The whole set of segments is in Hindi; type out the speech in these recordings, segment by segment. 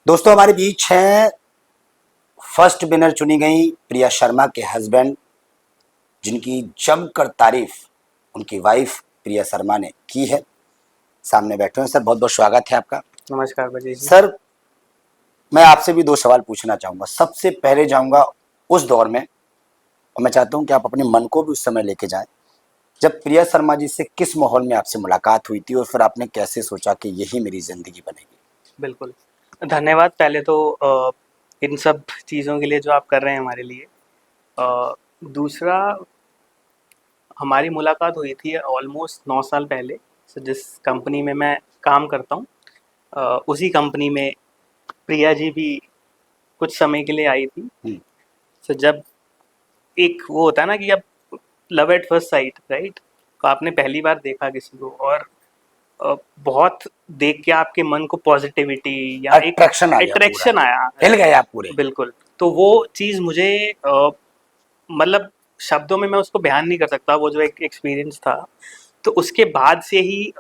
दोस्तों हमारे बीच हैं फर्स्ट विनर चुनी गई प्रिया शर्मा के हस्बैंड, जिनकी जमकर तारीफ उनकी वाइफ प्रिया शर्मा ने की है। सामने बैठे हैं सर, बहुत बहुत स्वागत है आपका। नमस्कार बजी जी। सर, मैं आपसे भी दो सवाल पूछना चाहूंगा। सबसे पहले जाऊंगा उस दौर में, और मैं चाहता हूं कि आप अपने मन को भी उस समय लेके जाएं जब प्रिया शर्मा जी से किस माहौल में आपसे मुलाकात हुई थी और फिर आपने कैसे सोचा कि यही मेरी जिंदगी बनेगी। बिल्कुल, धन्यवाद पहले तो इन सब चीज़ों के लिए जो आप कर रहे हैं हमारे लिए। दूसरा, हमारी मुलाकात हुई थी ऑलमोस्ट 9 साल पहले। जिस कंपनी में मैं काम करता हूँ, उसी कंपनी में प्रिया जी भी कुछ समय के लिए आई थी। जब एक वो होता है ना कि अब love at first sight, right? तो आपने पहली बार देखा किसी को और बहुत देख के आपके मन को पॉजिटिविटी या एक अट्रैक्शन आ गया, पूरा अट्रैक्शन आया। हिल गए आप पूरे। बिल्कुल। तो वो चीज़ मुझे मतलब शब्दों में मैं उसको बयान नहीं कर सकता, वो जो एक एक्सपीरियंस था। तो उसके बाद से ही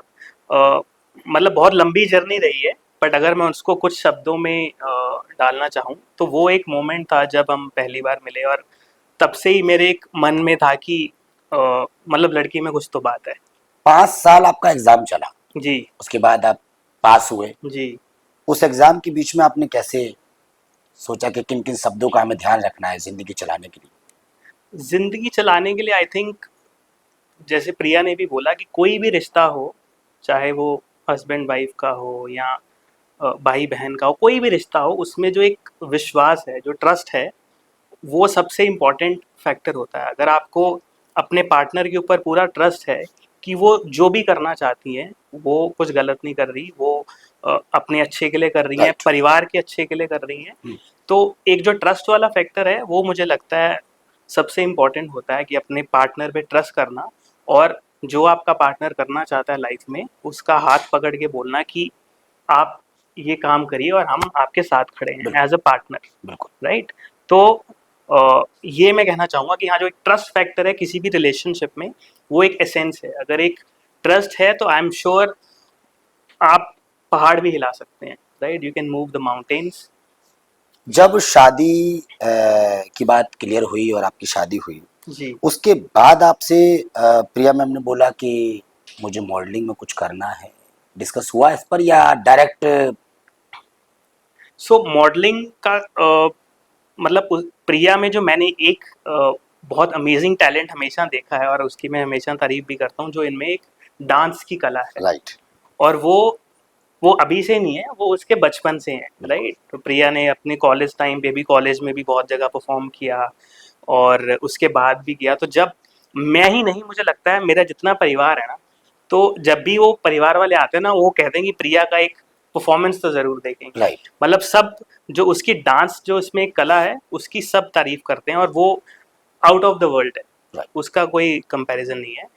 मतलब बहुत लंबी जर्नी रही है, बट अगर मैं उसको कुछ शब्दों में डालना चाहूँ तो वो एक मोमेंट था जब हम पहली बार मिले, और तब से ही मेरे एक मन में था कि मतलब लड़की में कुछ तो बात है। 5 साल आपका एग्जाम चला, जी। उसके बाद आप पास हुए। जी। उस एग्जाम के बीच में आपने कैसे सोचा कि किन किन शब्दों का हमें ध्यान रखना है जिंदगी चलाने के लिए। ज़िंदगी चलाने के लिए आई थिंक, जैसे प्रिया ने भी बोला कि कोई भी रिश्ता हो, चाहे वो हस्बैंड वाइफ का हो या भाई बहन का हो, कोई भी रिश्ता हो, उसमें जो एक विश्वास है, जो ट्रस्ट है, वो सबसे इम्पॉर्टेंट फैक्टर होता है। अगर आपको अपने पार्टनर के ऊपर पूरा ट्रस्ट है कि वो जो भी करना चाहती हैं, वो कुछ गलत नहीं कर रही, वो अपने अच्छे के लिए कर रही हैं, राइट। परिवार के अच्छे के लिए कर रही हैं, तो एक जो ट्रस्ट वाला फैक्टर है, वो मुझे लगता है सबसे इम्पॉर्टेंट होता है कि अपने पार्टनर पे ट्रस्ट करना, और जो आपका पार्टनर करना चाहता है लाइफ में, उसका हाथ पकड़ के बोलना कि आप ये काम करिए और हम आपके साथ खड़े हैं एज अ पार्टनर। बिल्कुल। राइट? तो ये मैं कहना चाहूँगा कि हाँ, जो एक ट्रस्ट फैक्टर है किसी भी रिलेशनशिप में, वो एक एसेंस है। अगर एक ट्रस्ट है तो आई एम श्योर आप पहाड़ भी हिला सकते हैं। Right? You can move the mountains. जब शादी की बात क्लियर हुई और आपकी शादी हुई, जी। उसके बाद आपसे प्रिया मैम ने बोला कि मुझे मॉडलिंग में कुछ करना है, डिस्कस हुआ इस पर या डायरेक्ट। सो मॉडलिंग का मतलब प्रिया में जो मैंने एक बहुत अमेजिंग टैलेंट हमेशा देखा है, और उसकी मैं हमेशा तारीफ भी करता हूँ, जो इनमें एक डांस की कला है। राइट। और वो अभी से नहीं है, वो उसके बचपन से है। राइट? तो प्रिया ने अपने कॉलेज टाइम पे भी, कॉलेज में भी बहुत जगह परफॉर्म किया, और उसके बाद भी किया। तो जब मैं ही नहीं, मुझे लगता है मेरा जितना परिवार है ना, तो जब भी वो परिवार वाले आते हैं ना, वो कहते हैं कि प्रिया का एक परफॉर्मेंस तो ज़रूर देखेंगे। राइट। मतलब सब, जो उसकी डांस, जो इसमें एक कला है, उसकी सब तारीफ करते हैं, और वो आउट ऑफ द वर्ल्ड है, राइट। उसका कोई कंपैरिजन नहीं है।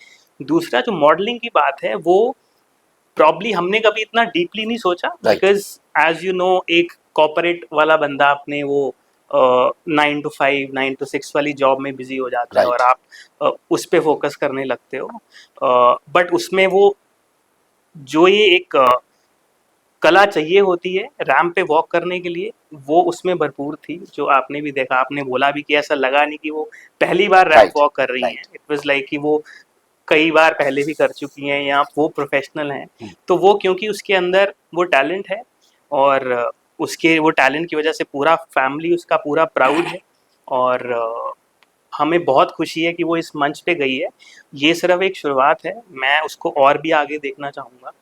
दूसरा, जो मॉडलिंग की बात है, वो प्रॉब्ली हमने कभी इतना डीपली नहीं सोचा, right. Because as you know, एक कॉर्पोरेट वाला बंदा अपने वो 9 to 5, 9 to 6 वाली जॉब में बिजी हो जाता है, और राइट। आप उस पर फोकस करने लगते हो। बट उसमें वो जो ये एक कला चाहिए होती है रैंप पे वॉक करने के लिए, वो उसमें भरपूर थी। जो आपने भी देखा, आपने बोला भी कि ऐसा लगा नहीं कि वो पहली बार रैंप राइट। वॉक कर रही हैं। राइट। इट वाज लाइक कि वो कई बार पहले भी कर चुकी हैं, या वो प्रोफेशनल हैं। तो वो, क्योंकि उसके अंदर वो टैलेंट है, और उसके वो टैलेंट की वजह से पूरा फैमिली उसका पूरा प्राउड है, और हमें बहुत खुशी है कि वो इस मंच पे गई है। ये सिर्फ एक शुरुआत है, मैं उसको और भी आगे देखना चाहूँगा,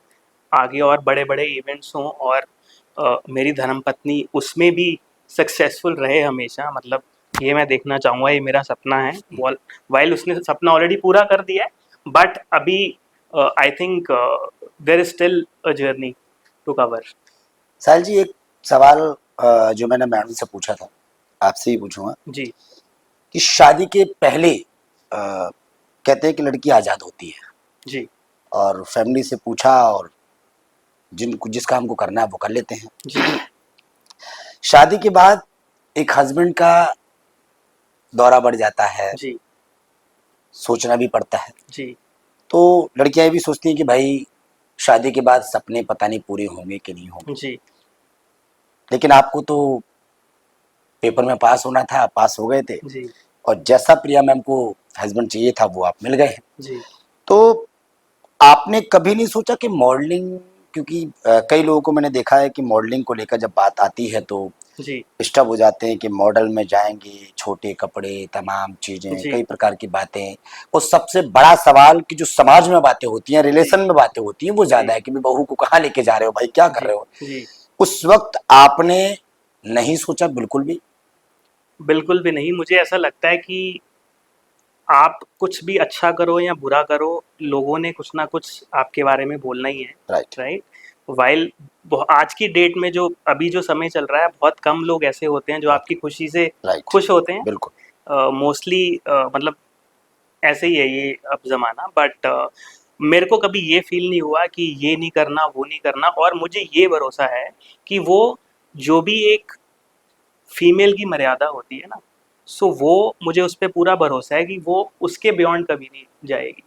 आगे और बड़े बड़े इवेंट्स हों, और मेरी धर्मपत्नी उसमें भी सक्सेसफुल रहे हमेशा। मतलब ये मैं देखना चाहूँगा, ये मेरा सपना है। वाइल उसने सपना ऑलरेडी पूरा कर दिया है, बट अभी I think there is still a journey to cover. Sahil ji, एक सवाल जो मैंने मैडम से पूछा था, आपसे ही पूछूंगा जी। कि शादी के पहले कहते हैं कि लड़की आज़ाद होती है, जी। और फैमिली से पूछा और जिस काम को करना है वो कर लेते हैं। जी। शादी के बाद एक हस्बैंड का दौरा बढ़ जाता है, जी। सोचना भी पड़ता है। जी। तो लड़कियां ये भी सोचती हैं कि भाई शादी के बाद सपने पता नहीं पूरे होंगे कि नहीं होंगे। जी। लेकिन आपको तो पेपर में पास होना था, पास हो गए थे, जी और जैसा प्रिया मैम को हस्बैंड चाहिए था वो आप मिल गए हैं। जी तो आपने कभी नहीं सोचा कि मॉडलिंग, क्योंकि कई लोगों को मैंने देखा है कि मॉडलिंग को लेकर जब बात आती है तो जी डिस्टर्ब हो जाते हैं कि मॉडल में जाएंगे, छोटे कपड़े, तमाम चीजें, जी कई प्रकार की बातें। और सबसे बड़ा सवाल कि जो समाज में बातें होती हैं, जी रिलेशन में बातें होती हैं, वो जी ज्यादा है कि भाई बहू को कहाँ लेके जा रहे हो, भाई क्या कर जी रहे हो। जी उस वक्त आपने नहीं सोचा बिल्कुल भी? बिल्कुल भी नहीं। मुझे ऐसा लगता है कि आप कुछ भी अच्छा करो या बुरा करो, लोगों ने कुछ ना कुछ आपके बारे में बोलना ही है, राइट। राइट? वाइल आज की डेट में जो अभी जो समय चल रहा है, बहुत कम लोग ऐसे होते हैं जो आपकी खुशी से राइट। खुश होते हैं। बिल्कुल। मोस्टली मतलब ऐसे ही है ये अब ज़माना। बट मेरे को कभी ये फ़ील नहीं हुआ कि ये नहीं करना, वो नहीं करना, और मुझे ये भरोसा है कि वो जो भी एक फीमेल की मर्यादा होती है ना, सो वो मुझे उस पे पूरा भरोसा है कि वो उसके बियॉन्ड कभी नहीं जाएगी।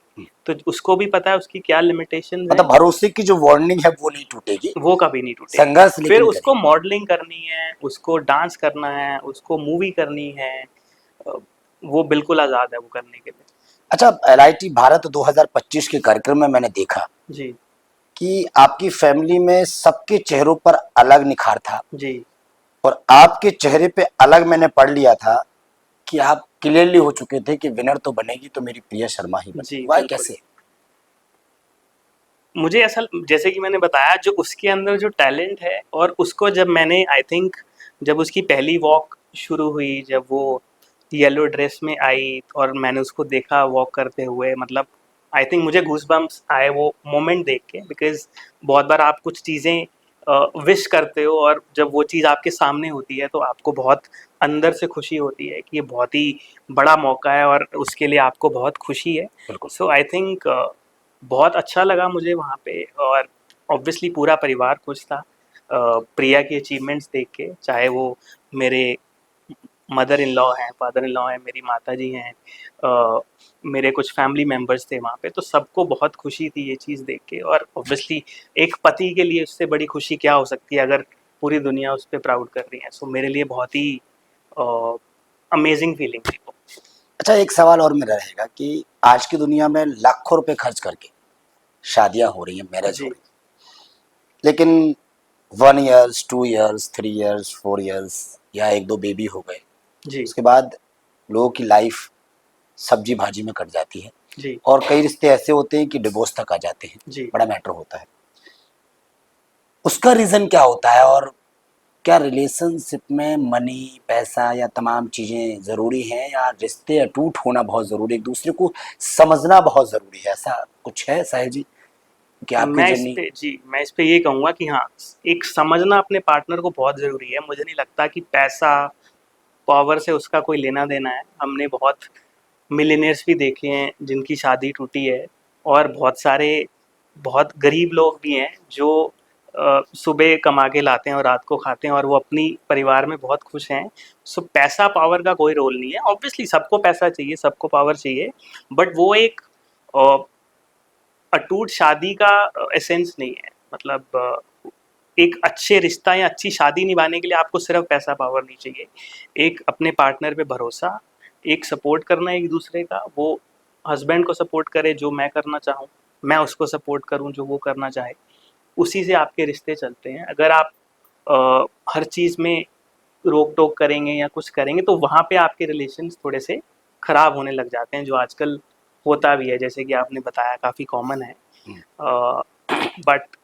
तो उसको भी पता है उसकी क्या लिमिटेशंस हैं, मतलब भरोसे की जो वार्निंग है वो नहीं टूटेगी, वो कभी नहीं टूटेगी। संघर्ष फिर लेकिन उसको करेगी। मॉडलिंग करनी है, उसको डांस करना है, उसको मूवी करनी है, अ, वो बिल्कुल आज़ाद है वो करने के लिए। अच्छा, एलआईटी भारत 2025 के कार्यक्रम में मैंने देखा जी, कि आपकी फैमिली में सबके चेहरों पर अलग निखार था, जी, और आपके चेहरे पे अलग मैंने पढ़ लिया था कि आप क्लियरली हो चुके थे कि विनर तो बनेगी तो मेरी प्रिया शर्मा ही बनेगी। जी, वाह, बिल्कुल। कैसे? मुझे ऐसा, जैसे कि मैंने बताया, जो उसके अंदर जो टैलेंट है, और उसको जब मैंने आई थिंक जब उसकी पहली वॉक शुरू हुई, जब वो येलो ड्रेस में आई और मैंने उसको देखा वॉक करते हुए, मतलब आई थिंक मुझे गूज़बम्प्स आए वो मोमेंट देख के। बिकॉज़ बहुत बार आप कुछ चीज़ें विश करते हो, और जब वो चीज़ आपके सामने होती है तो आपको बहुत अंदर से खुशी होती है कि ये बहुत ही बड़ा मौका है और उसके लिए आपको बहुत खुशी है। बिल्कुल। सो आई थिंक बहुत अच्छा लगा मुझे वहाँ पे, और ऑब्वियसली पूरा परिवार खुश था प्रिया की अचीवमेंट्स देख के। चाहे वो मेरे मदर इन लॉ हैं, फादर इन लॉ हैं, मेरी माता जी हैं, मेरे कुछ फैमिली मेम्बर्स थे वहाँ पे, तो सबको बहुत खुशी थी ये चीज़ देख के। और ऑब्वियसली एक पति के लिए उससे बड़ी खुशी क्या हो सकती है अगर पूरी दुनिया उस पर प्राउड कर रही है। सो मेरे लिए बहुत ही अमेजिंग फीलिंग थी वो। अच्छा, एक सवाल और मेरा रहेगा कि आज की दुनिया में लाखों रुपए खर्च करके शादियां हो रही हैं, मैरिज हो जी रही है, लेकिन 1 ईयर्स, 2 ईयर्स, 3 ईयर्स, 4 ईयर्स, या एक दो बेबी हो गए, जी उसके बाद लोगों की लाइफ सब्जी भाजी में कट जाती है, जी और कई रिश्ते ऐसे होते हैं कि डिवोर्स तक आ जाते हैं। जी बड़ा मैटर होता है। उसका रीजन क्या होता है, और क्या रिलेशनशिप में मनी, पैसा या तमाम चीजें जरूरी हैं, या रिश्ते अटूट होना बहुत जरूरी है, एक दूसरे को समझना बहुत जरूरी है? ऐसा कुछ है साहिल जी कि आपकी जर्नी? मैं इस पे ये कहूँगा कि हाँ, एक समझना अपने पार्टनर को बहुत ज़रूरी है। मुझे नहीं लगता कि पैसा, पावर से उसका कोई लेना-देना है। हमने बहुत मिलियनेयर्स भी देखे हैं जिनकी शादी टूटी है, और बहुत सारे बहुत गरीब लोग भी हैं जो सुबह कमा के लाते हैं और रात को खाते हैं, और वो अपनी परिवार में बहुत खुश हैं। सो पैसा पावर का कोई रोल नहीं है। ऑब्वियसली सबको पैसा चाहिए, सबको पावर चाहिए, बट वो एक अ, अटूट शादी का एसेंस नहीं है। मतलब एक अच्छे रिश्ता या अच्छी शादी निभाने के लिए आपको सिर्फ पैसा पावर नहीं चाहिए। एक अपने पार्टनर पे भरोसा, एक सपोर्ट करना एक दूसरे का, वो हस्बैंड को सपोर्ट करे जो मैं करना चाहूँ, मैं उसको सपोर्ट करूँ जो वो करना चाहे, उसी से आपके रिश्ते चलते हैं। अगर आप हर चीज़ में रोक टोक करेंगे या कुछ करेंगे तो वहाँ पे आपके रिलेशन थोड़े से खराब होने लग जाते हैं, जो आजकल होता भी है, जैसे कि आपने बताया काफ़ी कॉमन है। बट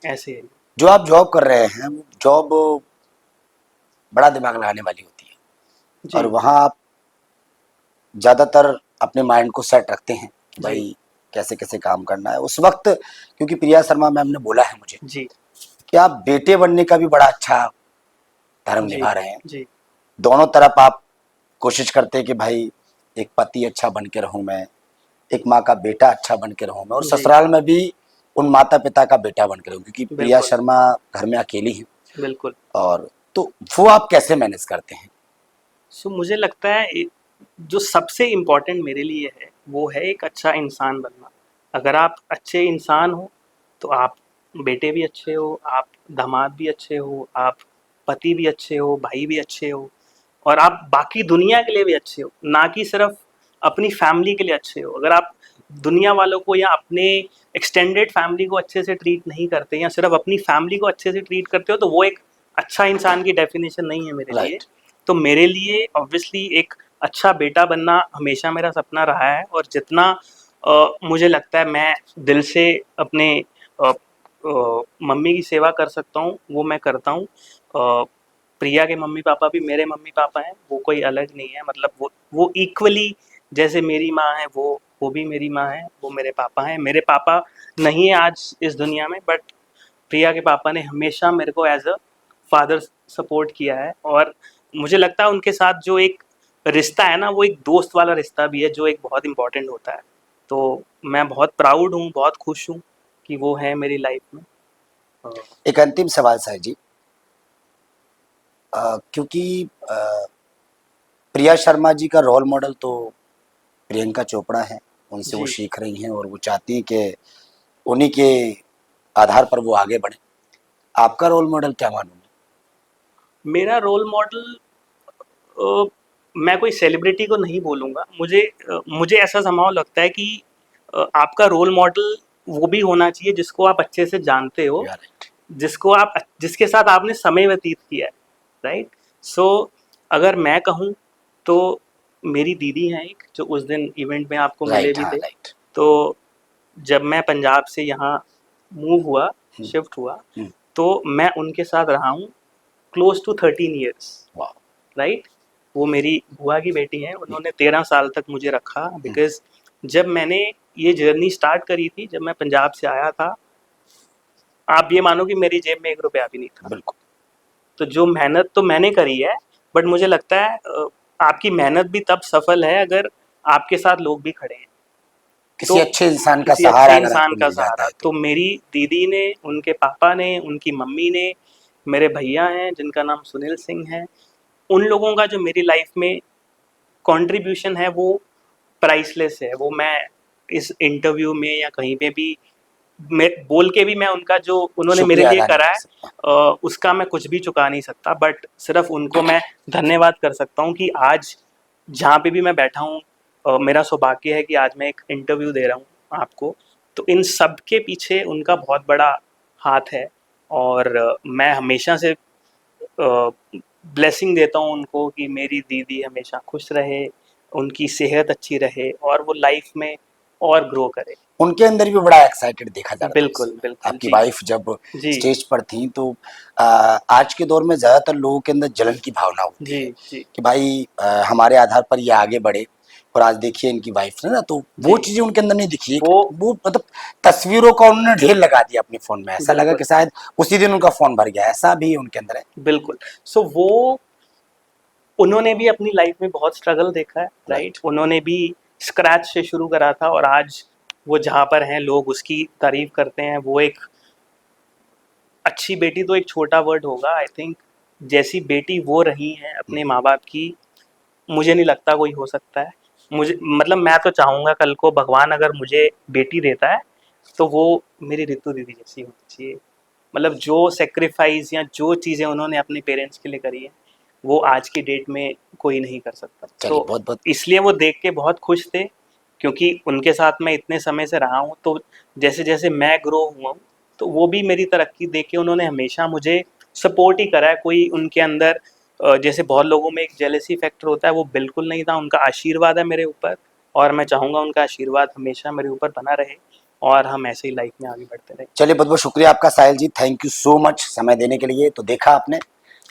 ऐसे है। जो आप जॉब कर रहे हैं, वो जॉब बड़ा दिमाग लगाने वाली होती है, और जी वहाँ आप ज़्यादातर अपने माइंड को सेट रखते हैं कि जी भाई कैसे कैसे काम करना है उस वक्त। क्योंकि प्रिया शर्मा मैम ने बोला है मुझे जी कि आप बेटे बनने का भी बड़ा अच्छा धर्म जी निभा रहे हैं। जी दोनों तरफ आप कोशिश करते हैं कि भाई एक पति अच्छा बन के रहूं मैं, एक माँ का बेटा अच्छा बन के रहूं मैं, और जी ससुराल में भी उन माता पिता का बेटा बन के रहूं, क्योंकि प्रिया बिल्कुल शर्मा घर में अकेली हैं। बिल्कुल। और तो वो आप कैसे मैनेज करते हैं? सो मुझे लगता है जो सबसे इम्पोर्टेंट मेरे लिए है वो है एक अच्छा इंसान बनना। अगर आप अच्छे इंसान हो तो आप बेटे भी अच्छे हो, आप दामाद भी अच्छे हो, आप पति भी अच्छे हो, भाई भी अच्छे हो, और आप बाकी दुनिया के लिए भी अच्छे हो, ना कि सिर्फ अपनी फैमिली के लिए अच्छे हो। अगर आप दुनिया वालों को या अपने एक्सटेंडेड फैमिली को अच्छे से ट्रीट नहीं करते या सिर्फ अपनी फैमिली को अच्छे से ट्रीट करते हो, तो वो एक अच्छा इंसान की डेफिनेशन नहीं है मेरे लिए। राइट। तो मेरे लिए ऑब्वियसली एक अच्छा बेटा बनना हमेशा मेरा सपना रहा है, और जितना मुझे लगता है मैं दिल से अपने मम्मी की सेवा कर सकता हूँ वो मैं करता हूँ। प्रिया के मम्मी पापा भी मेरे मम्मी पापा हैं, वो कोई अलग नहीं है, मतलब वो इक्वली जैसे मेरी माँ है, वो भी मेरी माँ है, वो मेरे पापा हैं। मेरे पापा नहीं है आज इस दुनिया में, बट प्रिया के पापा ने हमेशा मेरे को एज अ फादर सपोर्ट किया है, और मुझे लगता है उनके साथ जो एक रिश्ता है ना, वो एक दोस्त वाला रिश्ता भी है, जो एक बहुत इंपॉर्टेंट होता है। तो मैं बहुत प्राउड हूँ, बहुत खुश हूँ कि वो है मेरी लाइफ में। एक अंतिम सवाल साहिल जी, क्योंकि प्रिया शर्मा जी का रोल मॉडल तो प्रियंका चोपड़ा है, उनसे वो जी, सीख रही हैं और वो चाहती हैं कि उन्हीं के आधार पर वो आगे बढ़े। आपका रोल मॉडल क्या मालूम है? मेरा रोल मॉडल, मैं कोई सेलिब्रिटी को नहीं बोलूँगा। मुझे ऐसा समाव लगता है कि आपका रोल मॉडल वो भी होना चाहिए जिसको आप अच्छे से जानते हो, You are right. जिसके साथ आपने समय व्यतीत किया है, राइट? सो अगर मैं कहूँ तो मेरी दीदी हैं एक, जो उस दिन इवेंट में आपको मिले राइट, भी हाँ, थे। राइट। तो जब मैं पंजाब से यहाँ मूव हुआ, हम्म, शिफ्ट हुआ, हम्म, तो मैं उनके साथ रहा हूँ क्लोज टू 13 ईयर्स, वाह, राइट? वो मेरी बुआ की बेटी हैं, उन्होंने 13 साल तक मुझे रखा, बिकॉज़ जब मैंने ये जर्नी स्टार्ट करी थी, जब मैं पंजाब से आया था, आप ये मानो कि मेरी जेब में 1 रुपया भी नहीं था। बिल्कुल। तो जो मेहनत तो मैंने करी है, बट मुझे लगता है आपकी मेहनत भी तब सफल है अगर आपके साथ लोग भी खड़े हैं। तो किसी अच्छे इंसान का किसी सहारा अच्छे अगर इंसान आपको का मिल जाता सहारा, है तो तो। मेरी दीदी ने, उनके पापा ने, उनकी मम्मी ने, मेरे भैया हैं जिनका नाम सुनील सिंह है, उन लोगों का जो मेरी लाइफ में कंट्रीब्यूशन है वो प्राइसलेस है। वो मैं इस इंटरव्यू में या कहीं पे भी मैं बोल के भी मैं उनका जो उन्होंने मेरे शुक्रिया लिए अदा नहीं करा कर है सकता। उसका मैं कुछ भी चुका नहीं सकता, बट सिर्फ उनको मैं धन्यवाद कर सकता हूँ कि आज जहाँ पे भी मैं बैठा हूँ, मेरा सौभाग्य है कि आज मैं एक इंटरव्यू दे रहा हूँ आपको। तो इन सब के पीछे उनका बहुत बड़ा हाथ है, और मैं हमेशा से ब्लेसिंग देता हूँ उनको कि मेरी दीदी हमेशा खुश रहे, उनकी सेहत अच्छी रहे, और वो लाइफ में और ग्रो करे। उनके अंदर भी बड़ा एक्साइटेड देखा जा रहा था उस बिल्कुल, समय। बिल्कुल। आपकी जी, वाइफ जब जी, स्टेज पर थी तो आज के दौर में ज्यादातर लोगों के अंदर जलन की भावना होती जी, है जी, कि भाई हमारे आधार पर ये आगे बढ़े, और आज देखिए इनकी वाइफ ने ना, तो वो जी। चीजें उनके अंदर नहीं दिखी। वो वो मतलब तस्वीरों का उन्होंने ढेर लगा दिया अपने फोन में, ऐसा लगा बिल्कुल, कि शायद उसी दिन उनका फोन भर गया, ऐसा भी उनके अंदर है। बिल्कुल। सो वो उन्होंने भी अपनी लाइफ में बहुत स्ट्रगल देखा है, राइट? राइट। उन्होंने भी स्क्रैच से शुरू करा था, और आज वो जहाँ पर हैं लोग उसकी तारीफ करते हैं। वो एक अच्छी बेटी तो एक छोटा वर्ड होगा, आई थिंक जैसी बेटी वो रही हैं अपने माँ बाप की, मुझे नहीं लगता कोई हो सकता है। मुझे मतलब मैं तो चाहूँगा कल को भगवान अगर मुझे बेटी देता है तो वो मेरी ऋतु दीदी जैसी होनी चाहिए। मतलब जो सेक्रीफाइस या जो चीज़ें उन्होंने अपने पेरेंट्स के लिए करी है, वो आज की डेट में कोई नहीं कर सकता। चलिए, तो बहुत बहुत इसलिए वो देख के बहुत खुश थे, क्योंकि उनके साथ मैं इतने समय से रहा हूँ, तो जैसे जैसे मैं ग्रो हुआ हूँ, तो वो भी मेरी तरक्की देख के उन्होंने हमेशा मुझे सपोर्ट ही करा है। कोई उनके अंदर जैसे बहुत लोगों में एक जेलेसी फैक्टर होता है, वो बिल्कुल नहीं था। उनका आशीर्वाद है मेरे ऊपर, और मैं चाहूँगा उनका आशीर्वाद हमेशा मेरे ऊपर बना रहे, और हम ऐसे ही लाइफ में आगे बढ़ते रहें। चलिए, बहुत बहुत शुक्रिया आपका साहिल जी, थैंक यू सो मच समय देने के लिए। तो देखा आपने,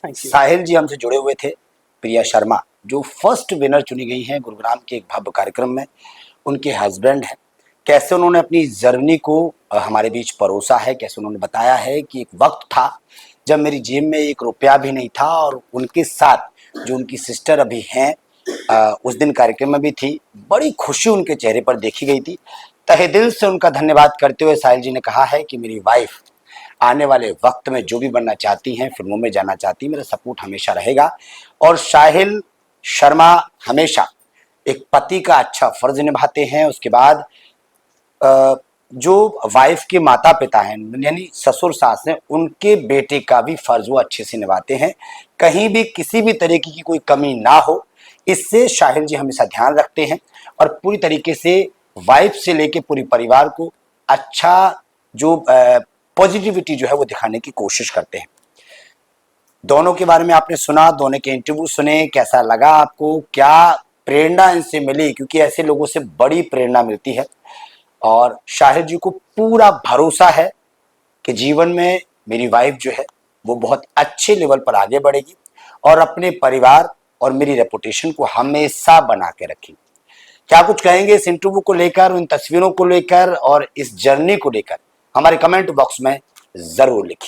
थैंक यू। साहिल जी हमसे जुड़े हुए थे। प्रिया शर्मा जो फर्स्ट विनर चुनी गई हैं गुरुग्राम के एक भव्य कार्यक्रम में, उनके हस्बैंड हैं। कैसे उन्होंने अपनी जर्नी को हमारे बीच परोसा है, कैसे उन्होंने बताया है कि एक वक्त था जब मेरी जेब में 1 रुपया भी नहीं था, और उनके साथ जो उनकी सिस्टर अभी हैं उस दिन कार्यक्रम में भी थी। बड़ी खुशी उनके चेहरे पर देखी गई थी। तहे दिल से उनका धन्यवाद करते हुए साहिल जी ने कहा है कि मेरी वाइफ आने वाले वक्त में जो भी बनना चाहती हैं, फिल्मों में जाना चाहती हैं, मेरा सपोर्ट हमेशा रहेगा। और साहिल शर्मा हमेशा एक पति का अच्छा फर्ज निभाते हैं। उसके बाद जो वाइफ के माता पिता हैं यानी ससुर सास हैं, उनके बेटे का भी फर्ज वो अच्छे से निभाते हैं, कहीं भी किसी भी तरीके की कोई कमी ना हो, इससे शाहिल जी हमेशा ध्यान रखते हैं और पूरी तरीके से वाइफ से लेके पूरी परिवार को अच्छा जो पॉजिटिविटी जो है वो दिखाने की कोशिश करते हैं। दोनों के बारे में आपने सुना, दोनों के इंटरव्यू सुने, कैसा लगा आपको, क्या प्रेरणा इनसे मिली, क्योंकि ऐसे लोगों से बड़ी प्रेरणा मिलती है। और शाहिद जी को पूरा भरोसा है कि जीवन में मेरी वाइफ जो है वो बहुत अच्छे लेवल पर आगे बढ़ेगी और अपने परिवार और मेरी रेपुटेशन को हमेशा बना के रखेगी। क्या कुछ कहेंगे इस इंटरव्यू को लेकर, उन तस्वीरों को लेकर और इस जर्नी को लेकर, हमारे कमेंट बॉक्स में जरूर लिखिए।